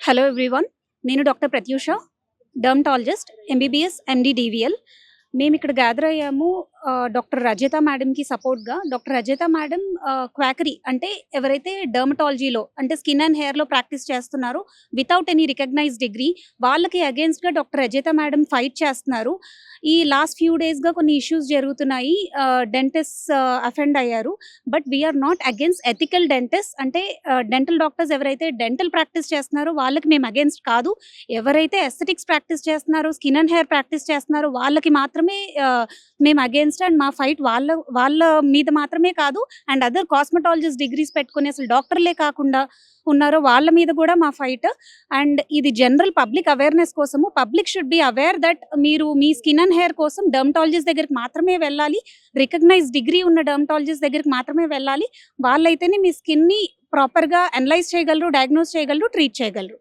Hello everyone. నేను doctor Pratyusha, dermatologist, MBBS, ఎండి, DVL. మేము ఇక్కడ గ్యాదర్ అయ్యాము డాక్టర్ రజిత మేడంకి సపోర్ట్గా. డాక్టర్ రజిత మేడం క్వాకరీ అంటే ఎవరైతే డర్మటాలజీలో అంటే స్కిన్ అండ్ హెయిర్లో ప్రాక్టీస్ చేస్తున్నారో వితౌట్ ఎనీ రికగ్నైజ్ డిగ్రీ వాళ్ళకి అగేన్స్ట్గా డాక్టర్ రజిత మేడం ఫైట్ చేస్తున్నారు. ఈ లాస్ట్ ఫ్యూ డేస్గా కొన్ని ఇష్యూస్ జరుగుతున్నాయి. డెంటిస్ట్ అఫెండ్ అయ్యారు. But we're not against ethical dentist. అంటే డెంటల్ డాక్టర్స్ ఎవరైతే డెంటల్ ప్రాక్టీస్ చేస్తున్నారో వాళ్ళకి మేము అగేన్స్ట్ కాదు. ఎవరైతే ఎస్థెటిక్స్ ప్రాక్టీస్ చేస్తున్నారో, స్కిన్ అండ్ హెయిర్ ప్రాక్టీస్ చేస్తున్నారో వాళ్ళకి మాత్రమే మేము అగేన్స్ట్. అండ్ మా ఫైట్ వాళ్ళ మీద మాత్రమే కాదు, అండ్ అదర్ కాస్మెటాలజిస్ట్ డిగ్రీస్ పెట్టుకుని అసలు డాక్టర్లే కాకుండా ఉన్నారో వాళ్ళ మీద కూడా మా ఫైట్. అండ్ ఇది జనరల్ పబ్లిక్ అవేర్నెస్ కోసము. Public should be aware that మీరు మీ స్కిన్ అండ్ హెయిర్ కోసం డర్మటాలజిస్ట్ దగ్గరికి మాత్రమే వెళ్ళాలి. రికగ్నైజ్ డిగ్రీ ఉన్న డర్మటాలజిస్ట్ దగ్గరికి మాత్రమే వెళ్ళాలి. వాళ్ళైతేనే మీ స్కిన్ని ప్రాపర్గా అనలైజ్ చేయగలరు, డయాగ్నోస్ చేయగలరు, ట్రీట్ చేయగలరు.